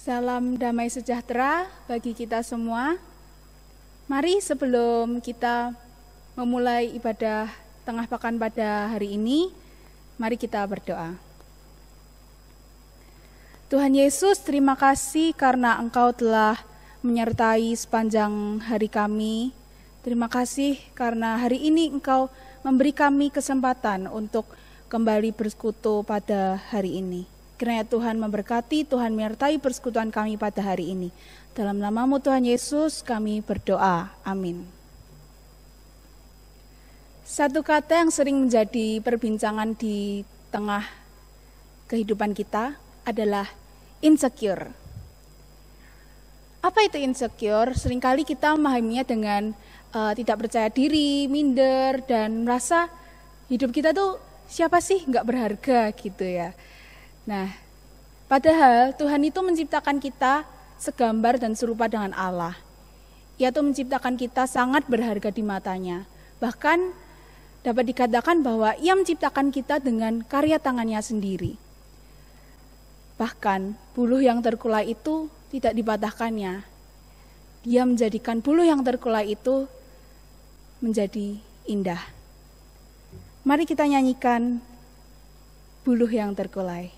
Salam damai sejahtera bagi kita semua. Mari sebelum kita memulai ibadah tengah pekan pada hari ini, mari kita berdoa. Tuhan Yesus, terima kasih karena Engkau telah menyertai sepanjang hari kami. Terima kasih karena hari ini Engkau memberi kami kesempatan untuk kembali bersekutu pada hari ini. Kiranya Tuhan memberkati, Tuhan menyertai persekutuan kami pada hari ini. Dalam nama-Mu Tuhan Yesus kami berdoa. Amin. Satu kata yang sering menjadi perbincangan di tengah kehidupan kita adalah insecure. Apa itu insecure? Seringkali kita memahaminya dengan tidak percaya diri, minder, dan merasa hidup kita tuh siapa sih nggak berharga gitu ya. Nah, padahal Tuhan itu menciptakan kita segambar dan serupa dengan Allah. Ia tuh menciptakan kita sangat berharga di matanya. Bahkan dapat dikatakan bahwa Ia menciptakan kita dengan karya tangannya sendiri. Bahkan buluh yang terkulai itu tidak dipatahkannya. Dia menjadikan buluh yang terkulai itu menjadi indah. Mari kita nyanyikan buluh yang terkulai.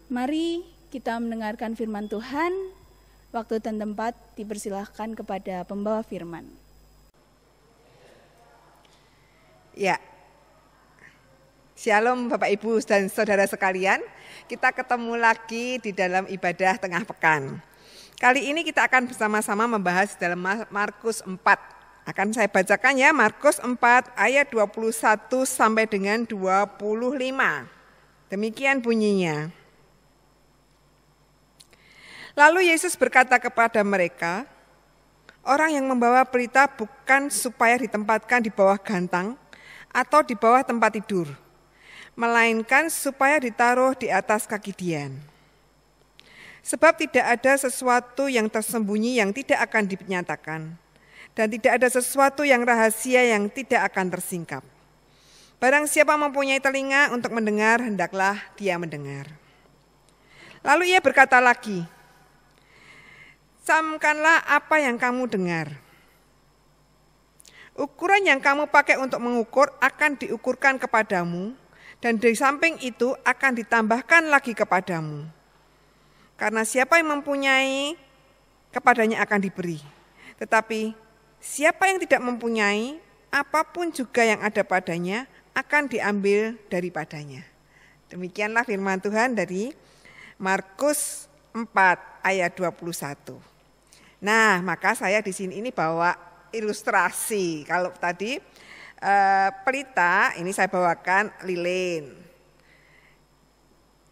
Mari kita mendengarkan firman Tuhan. Waktu dan tempat dipersilahkan kepada pembawa firman. Ya, Shalom Bapak Ibu dan Saudara sekalian. Kita ketemu lagi di dalam ibadah tengah pekan. Kali ini kita akan bersama-sama membahas dalam Markus 4. Akan saya bacakan ya, Markus 4 ayat 21 sampai dengan 25. Demikian bunyinya. Lalu Yesus berkata kepada mereka, orang yang membawa pelita bukan supaya ditempatkan di bawah gantang atau di bawah tempat tidur, melainkan supaya ditaruh di atas kaki dian. Sebab tidak ada sesuatu yang tersembunyi yang tidak akan dinyatakan, dan tidak ada sesuatu yang rahasia yang tidak akan tersingkap. Barang siapa mempunyai telinga untuk mendengar, hendaklah dia mendengar. Lalu ia berkata lagi, camkanlah apa yang kamu dengar. Ukuran yang kamu pakai untuk mengukur akan diukurkan kepadamu, dan di samping itu akan ditambahkan lagi kepadamu. Karena siapa yang mempunyai, kepadanya akan diberi. Tetapi siapa yang tidak mempunyai, apapun juga yang ada padanya akan diambil daripadanya. Demikianlah firman Tuhan dari Markus 4 ayat 21. Nah, maka saya di sini ini bawa ilustrasi. Kalau tadi pelita, ini saya bawakan lilin.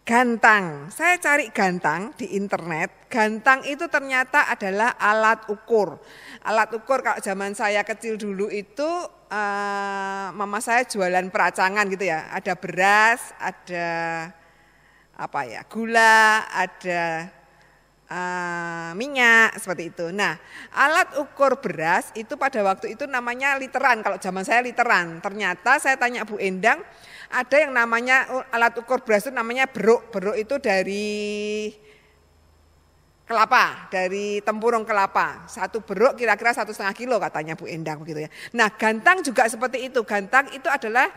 Gantang, saya cari gantang di internet. Gantang itu ternyata adalah alat ukur. Alat ukur kalau zaman saya kecil dulu itu mama saya jualan peracangan gitu ya. Ada beras, ada gula, ada minyak, seperti itu. Nah, alat ukur beras itu pada waktu itu namanya literan. Kalau zaman saya literan. Ternyata saya tanya Bu Endang, ada yang namanya alat ukur beras itu namanya beruk. Beruk itu dari kelapa, dari tempurung kelapa. Satu beruk kira-kira 1,5 kilo katanya Bu Endang begitu ya. Nah, gantang juga seperti itu. Gantang itu adalah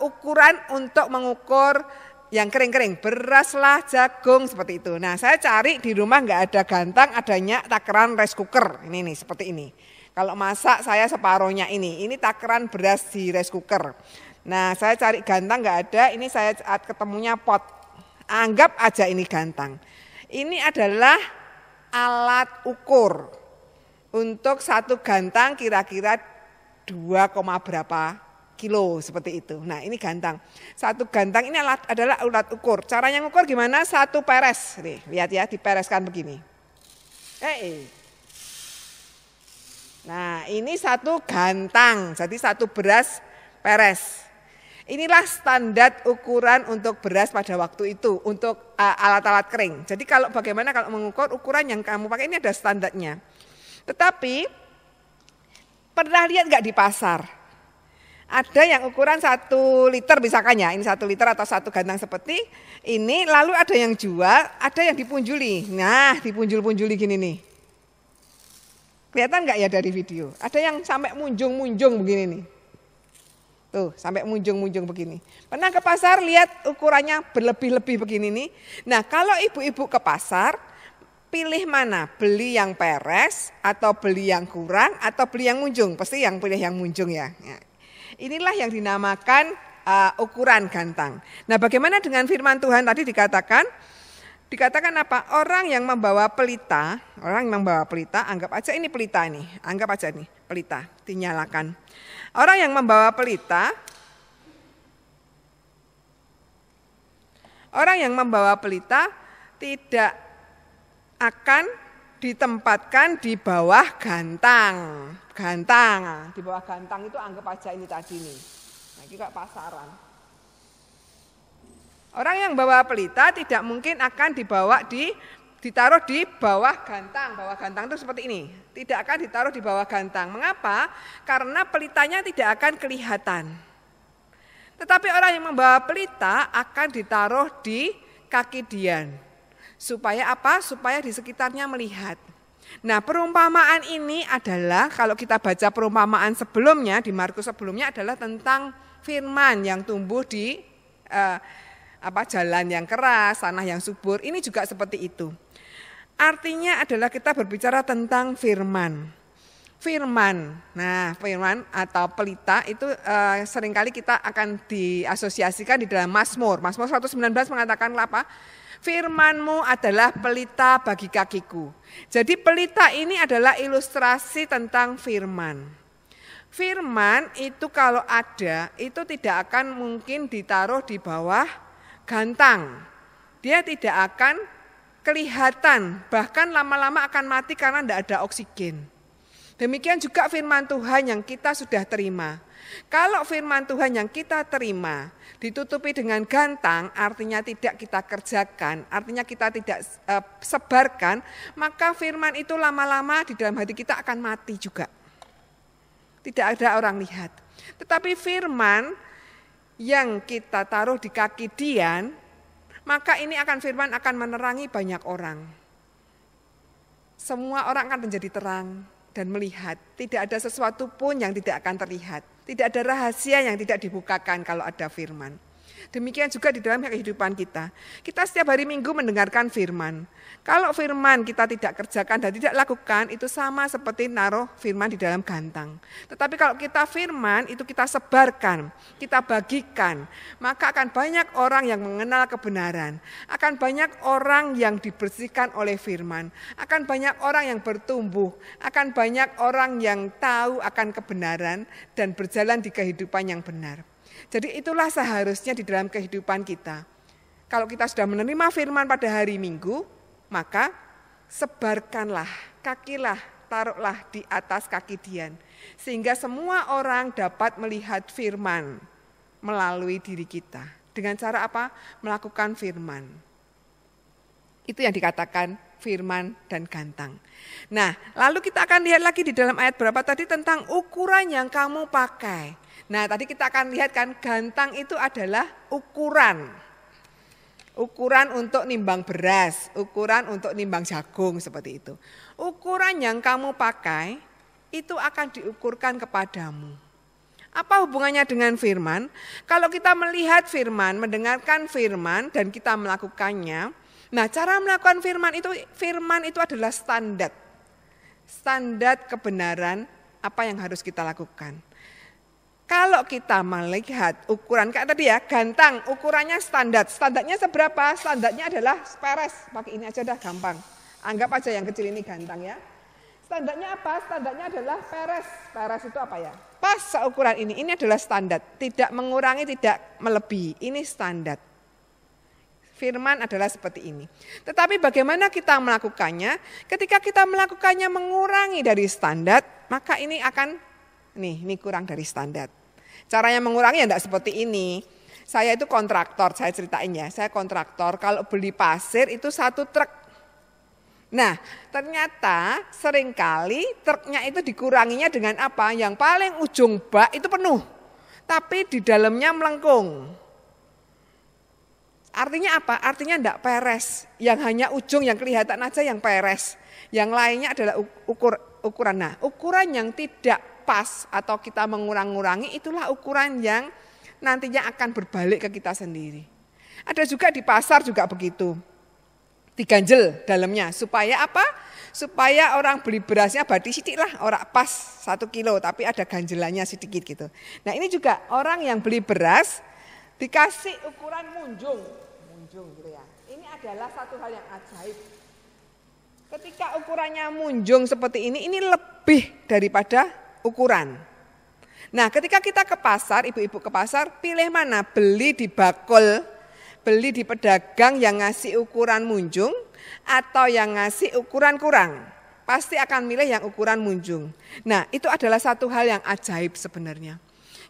ukuran untuk mengukur yang kering-kering, beras lah, jagung, seperti itu. Nah, saya cari di rumah nggak ada gantang, adanya takaran rice cooker. Ini nih, seperti ini. Kalau masak saya separohnya ini takaran beras di rice cooker. Nah, saya cari gantang nggak ada, ini saya ketemunya pot. Anggap aja ini gantang. Ini adalah alat ukur. Untuk satu gantang kira-kira 2, berapa kilo seperti itu. Nah, ini gantang. Satu gantang ini adalah alat ukur. Caranya ngukur gimana? Satu peres. Nih, lihat ya, dipereskan begini. Nah, ini satu gantang. Jadi satu beras peres. Inilah standar ukuran untuk beras pada waktu itu, untuk alat-alat kering. Jadi bagaimana kalau mengukur ukuran yang kamu pakai, ini ada standarnya. Tetapi pernah lihat nggak di pasar? Ada yang ukuran 1 liter misalkan ya, ini 1 liter atau 1 gantang seperti ini, lalu ada yang jual, ada yang dipunjuli. Nah, dipunjul-punjuli gini nih. Kelihatan nggak ya dari video? Ada yang sampai munjung-munjung begini nih. Tuh, sampai munjung-munjung begini. Pernah ke pasar lihat ukurannya berlebih-lebih begini nih. Nah, kalau ibu-ibu ke pasar, pilih mana? Beli yang peres atau beli yang kurang atau beli yang munjung? Pasti yang pilih yang munjung ya. Inilah yang dinamakan ukuran gantang. Nah, bagaimana dengan firman Tuhan tadi dikatakan apa? Orang yang membawa pelita, anggap aja ini pelita ini, anggap aja nih pelita, dinyalakan. Orang yang membawa pelita tidak akan ditempatkan di bawah gantang. Di bawah gantang itu anggap aja ini tadi nih. Nah, ini kayak pasaran. Orang yang bawa pelita tidak mungkin akan ditaruh di bawah gantang. Bawah gantang itu seperti ini. Tidak akan ditaruh di bawah gantang. Mengapa? Karena pelitanya tidak akan kelihatan. Tetapi orang yang membawa pelita akan ditaruh di kaki dian. Supaya apa? Supaya di sekitarnya melihat. Nah, perumpamaan ini adalah kalau kita baca perumpamaan sebelumnya di Markus sebelumnya adalah tentang firman yang tumbuh di jalan yang keras, tanah yang subur. Ini juga seperti itu. Artinya adalah kita berbicara tentang firman. Nah, firman atau pelita itu seringkali kita akan diasosiasikan di dalam Mazmur. Mazmur 119 mengatakan apa? Firman-Mu adalah pelita bagi kakiku. Jadi pelita ini adalah ilustrasi tentang firman. Firman itu kalau ada, itu tidak akan mungkin ditaruh di bawah gantang. Dia tidak akan kelihatan, bahkan lama-lama akan mati karena tidak ada oksigen. Demikian juga firman Tuhan yang kita sudah terima. Kalau firman Tuhan yang kita terima ditutupi dengan gantang, artinya tidak kita kerjakan, artinya kita tidak sebarkan, maka firman itu lama-lama di dalam hati kita akan mati juga. Tidak ada orang lihat. Tetapi firman yang kita taruh di kaki dian, maka ini firman akan menerangi banyak orang. semua orang akan menjadi terang dan melihat. Tidak ada sesuatu pun yang tidak akan terlihat. Tidak ada rahasia yang tidak dibukakan kalau ada firman. Demikian juga di dalam kehidupan kita. Kita setiap hari Minggu mendengarkan firman. Kalau firman kita tidak kerjakan dan tidak lakukan, itu sama seperti naruh firman di dalam gantang. Tetapi kalau kita firman, itu kita sebarkan, kita bagikan, maka akan banyak orang yang mengenal kebenaran. Akan banyak orang yang dibersihkan oleh firman. Akan banyak orang yang bertumbuh. Akan banyak orang yang tahu akan kebenaran dan berjalan di kehidupan yang benar. Jadi itulah seharusnya di dalam kehidupan kita. Kalau kita sudah menerima firman pada hari Minggu, maka sebarkanlah, kakilah, taruhlah di atas kaki Dian. Sehingga semua orang dapat melihat firman melalui diri kita. Dengan cara apa? Melakukan firman. Itu yang dikatakan firman dan gantang. Nah, lalu kita akan lihat lagi di dalam ayat berapa tadi tentang ukuran yang kamu pakai. Nah, tadi kita akan lihat kan gantang itu adalah ukuran. Ukuran untuk nimbang beras, ukuran untuk nimbang jagung seperti itu. Ukuran yang kamu pakai itu akan diukurkan kepadamu. Apa hubungannya dengan firman? Kalau kita melihat firman, mendengarkan firman dan kita melakukannya, nah cara melakukan firman itu adalah standar. Standar kebenaran apa yang harus kita lakukan. Kalau kita melihat ukuran kayak tadi ya, gantang ukurannya standar. Standarnya seberapa? Standarnya adalah peres. Pakai ini aja dah gampang. Anggap aja yang kecil ini gantang ya. Standarnya apa? Standarnya adalah peres. Peres itu apa ya? Pas seukuran ini. Ini adalah standar. Tidak mengurangi, tidak melebihi. Ini standar. Firman adalah seperti ini. Tetapi bagaimana kita melakukannya? Ketika kita melakukannya mengurangi dari standar, maka ini akan ini kurang dari standar. Caranya mengurangi ya enggak seperti ini. Saya itu kontraktor, saya ceritain ya. Saya kontraktor, kalau beli pasir itu 1 truk. Nah, ternyata seringkali truknya itu dikuranginya dengan apa? Yang paling ujung bak itu penuh. Tapi di dalamnya melengkung. Artinya apa? Artinya enggak peres. Yang hanya ujung yang kelihatan aja yang peres. Yang lainnya adalah ukuran. Nah, ukuran yang tidak pas atau kita mengurang-ngurangi itulah ukuran yang nantinya akan berbalik ke kita sendiri. Ada juga di pasar juga begitu. Diganjel dalamnya supaya apa? Supaya orang beli berasnya badi sidik lah, orang pas 1 kilo tapi ada ganjelannya sedikit gitu. Nah ini juga orang yang beli beras dikasih ukuran munjung gitu ya. Ini adalah satu hal yang ajaib. Ketika ukurannya munjung seperti ini lebih daripada ukuran. Nah, ketika kita ke pasar, ibu-ibu ke pasar, pilih mana? Beli di bakul, beli di pedagang yang ngasih ukuran munjung atau yang ngasih ukuran kurang. Pasti akan milih yang ukuran munjung. Nah, itu adalah satu hal yang ajaib sebenarnya.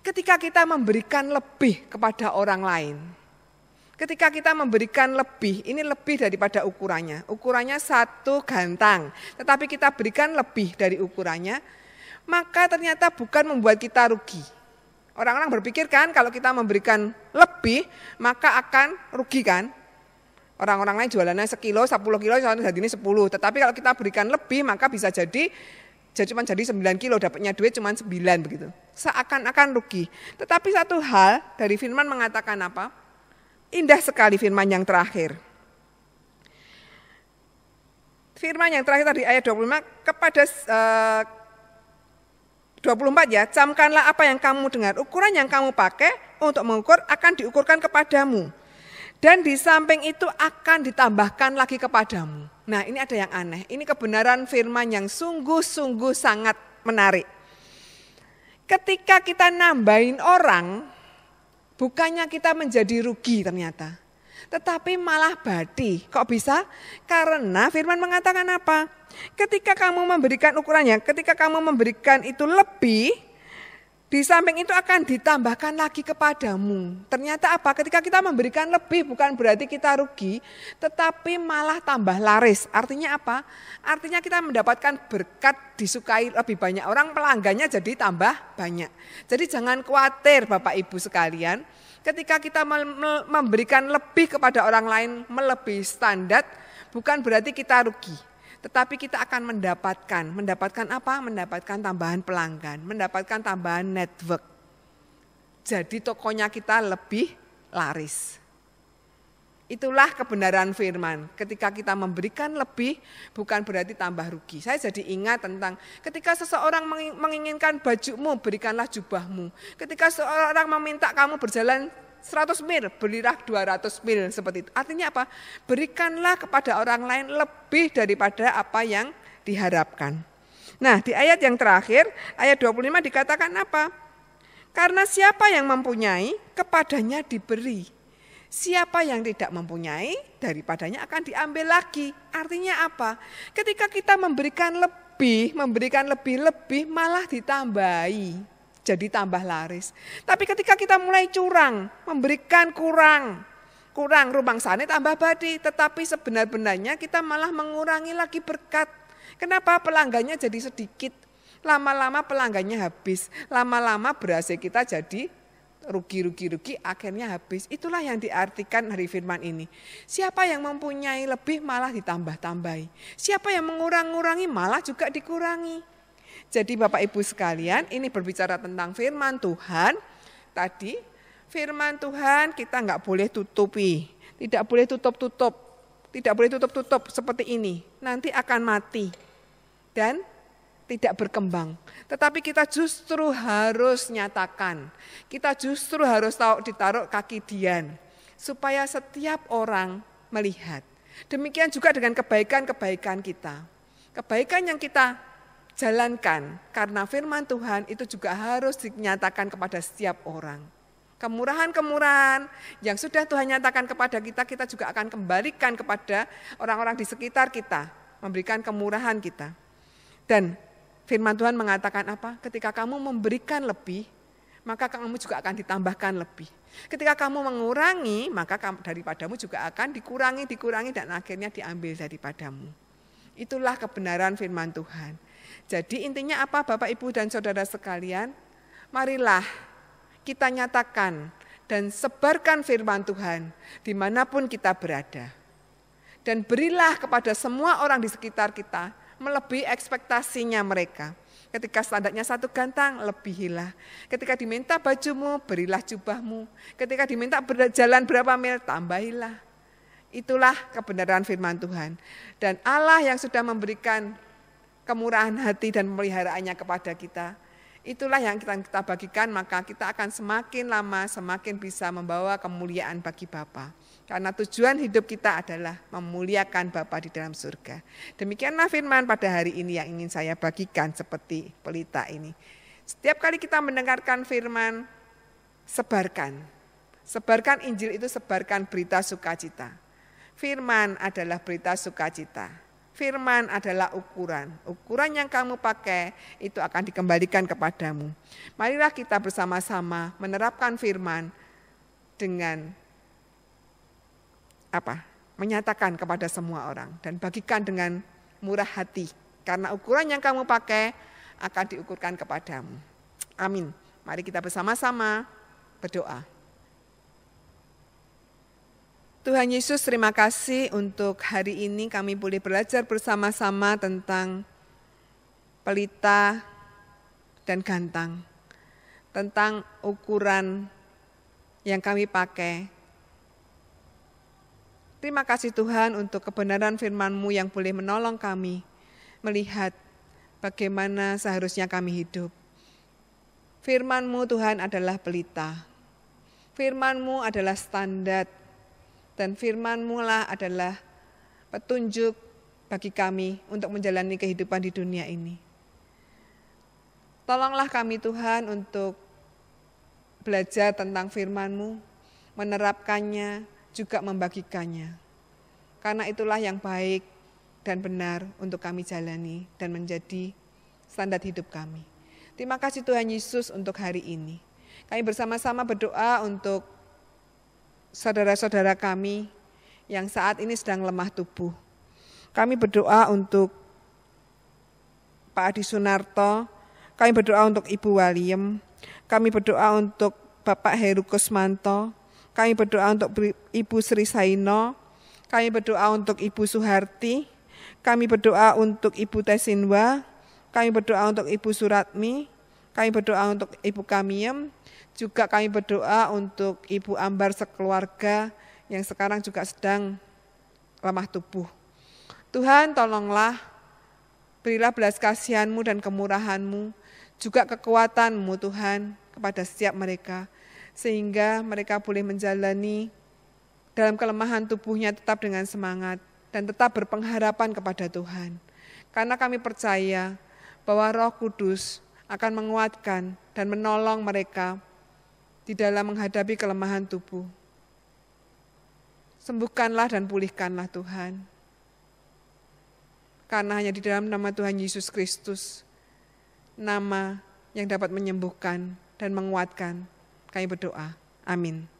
Ketika kita memberikan lebih kepada orang lain. Ketika kita memberikan lebih, ini lebih daripada ukurannya. Ukurannya 1 gantang, tetapi kita berikan lebih dari ukurannya, maka ternyata bukan membuat kita rugi. Orang-orang berpikir kan kalau kita memberikan lebih, maka akan rugi kan. Orang-orang lain jualannya 1 kilo, 10 kilo, jadi ini 10. Tetapi kalau kita berikan lebih, maka bisa jadi cuma jadi 9 kilo, dapatnya duit cuma 9 begitu. Seakan-akan rugi. Tetapi satu hal dari firman mengatakan apa? Indah sekali firman yang terakhir. Firman yang terakhir tadi ayat 25 kepada 24 ya, camkanlah apa yang kamu dengar, ukuran yang kamu pakai untuk mengukur akan diukurkan kepadamu. Dan di samping itu akan ditambahkan lagi kepadamu. Nah ini ada yang aneh, ini kebenaran firman yang sungguh-sungguh sangat menarik. Ketika kita nambahin orang, bukannya kita menjadi rugi ternyata. Tetapi malah badi. Kok bisa? Karena firman mengatakan apa? Ketika kamu memberikan ukurannya, ketika kamu memberikan itu lebih, di samping itu akan ditambahkan lagi kepadamu. Ternyata apa? Ketika kita memberikan lebih bukan berarti kita rugi, tetapi malah tambah laris. Artinya apa? Artinya kita mendapatkan berkat disukai lebih banyak orang, pelanggannya jadi tambah banyak. Jadi jangan khawatir Bapak Ibu sekalian, ketika kita memberikan lebih kepada orang lain, melebihi standar, bukan berarti kita rugi. tetapi kita akan mendapatkan apa? Mendapatkan tambahan pelanggan, mendapatkan tambahan network. Jadi tokonya kita lebih laris. Itulah kebenaran firman. Ketika kita memberikan lebih, bukan berarti tambah rugi. Saya jadi ingat tentang ketika seseorang menginginkan bajumu, berikanlah jubahmu. Ketika seseorang meminta kamu berjalan 100 mil, berilah 200 mil, seperti itu. Artinya apa? Berikanlah kepada orang lain lebih daripada apa yang diharapkan. Nah, di ayat yang terakhir, ayat 25 dikatakan apa? Karena siapa yang mempunyai, kepadanya diberi. Siapa yang tidak mempunyai, daripadanya akan diambil lagi. Artinya apa? Ketika kita memberikan lebih, malah ditambahi. Jadi tambah laris. Tapi ketika kita mulai curang, memberikan kurang rumangsane tambah badi. Tetapi sebenar-benarnya kita malah mengurangi lagi berkat. Kenapa? Pelanggannya jadi sedikit. Lama-lama pelanggannya habis. Lama-lama berhasil kita jadi rugi, akhirnya habis. Itulah yang diartikan hari firman ini. Siapa yang mempunyai lebih malah ditambah-tambahi. Siapa yang mengurangi malah juga dikurangi. Jadi Bapak Ibu sekalian, ini berbicara tentang firman Tuhan. Tadi firman Tuhan kita nggak boleh tutupi. Tidak boleh tutup-tutup. Tidak boleh tutup-tutup seperti ini. Nanti akan mati. Dan tidak berkembang. Tetapi kita justru harus nyatakan. Kita justru harus ditaruh kaki Dian. Supaya setiap orang melihat. Demikian juga dengan kebaikan-kebaikan kita. Kebaikan yang kita jalankan karena firman Tuhan itu juga harus dinyatakan kepada setiap orang. Kemurahan-kemurahan yang sudah Tuhan nyatakan kepada kita, kita juga akan kembalikan kepada orang-orang di sekitar kita. Memberikan kemurahan kita. Dan firman Tuhan mengatakan apa? Ketika kamu memberikan lebih, maka kamu juga akan ditambahkan lebih. Ketika kamu mengurangi, maka daripadamu juga akan dikurangi dan akhirnya diambil daripadamu. Itulah kebenaran firman Tuhan. Jadi intinya apa Bapak Ibu dan Saudara sekalian? Marilah kita nyatakan dan sebarkan firman Tuhan dimanapun kita berada. Dan berilah kepada semua orang di sekitar kita melebihi ekspektasinya mereka. Ketika standarnya 1 gantang, lebihilah. Ketika diminta bajumu, berilah jubahmu. Ketika diminta berjalan berapa mil, tambahilah. Itulah kebenaran firman Tuhan. Dan Allah yang sudah memberikan kemurahan hati dan pemeliharaannya kepada kita, itulah yang kita bagikan, maka kita akan semakin lama semakin bisa membawa kemuliaan bagi Bapa. Karena tujuan hidup kita adalah memuliakan Bapa di dalam surga. Demikianlah firman pada hari ini yang ingin saya bagikan seperti pelita ini. Setiap kali kita mendengarkan firman, sebarkan. Sebarkan Injil itu, sebarkan berita sukacita. Firman adalah berita sukacita. Firman adalah ukuran. Ukuran yang kamu pakai itu akan dikembalikan kepadamu. Marilah kita bersama-sama menerapkan firman dengan menyatakan kepada semua orang dan bagikan dengan murah hati, karena ukuran yang kamu pakai akan diukurkan kepadamu. Amin. Mari kita bersama-sama berdoa. Tuhan Yesus, terima kasih untuk hari ini kami boleh belajar bersama-sama tentang pelita dan gantang, tentang ukuran yang kami pakai. Terima kasih Tuhan untuk kebenaran firman-Mu yang boleh menolong kami melihat bagaimana seharusnya kami hidup. Firman-Mu Tuhan adalah pelita. Firman-Mu adalah standar. Dan firman-Mu lah adalah petunjuk bagi kami untuk menjalani kehidupan di dunia ini. Tolonglah kami Tuhan untuk belajar tentang firman-Mu, menerapkannya, juga membagikannya. Karena itulah yang baik dan benar untuk kami jalani dan menjadi standar hidup kami. Terima kasih Tuhan Yesus untuk hari ini. Kami bersama-sama berdoa untuk saudara-saudara kami yang saat ini sedang lemah tubuh. Kami berdoa untuk Pak Adi Sunarto, kami berdoa untuk Ibu Waliem, kami berdoa untuk Bapak Heru Kusmanto, kami berdoa untuk Ibu Sri Saino, kami berdoa untuk Ibu Suharti, Kami berdoa untuk Ibu Tesinwa, kami berdoa untuk Ibu Suratmi, kami berdoa untuk Ibu Kamiem, juga kami berdoa untuk Ibu Ambar sekeluarga yang sekarang juga sedang lemah tubuh. Tuhan, tolonglah, berilah belas kasihan-Mu dan kemurahan-Mu, juga kekuatan-Mu Tuhan kepada setiap mereka, sehingga mereka boleh menjalani dalam kelemahan tubuhnya tetap dengan semangat dan tetap berpengharapan kepada Tuhan. Karena kami percaya bahwa Roh Kudus akan menguatkan dan menolong mereka di dalam menghadapi kelemahan tubuh. Sembuhkanlah dan pulihkanlah Tuhan. Karena hanya di dalam nama Tuhan Yesus Kristus, nama yang dapat menyembuhkan dan menguatkan, kami berdoa. Amin.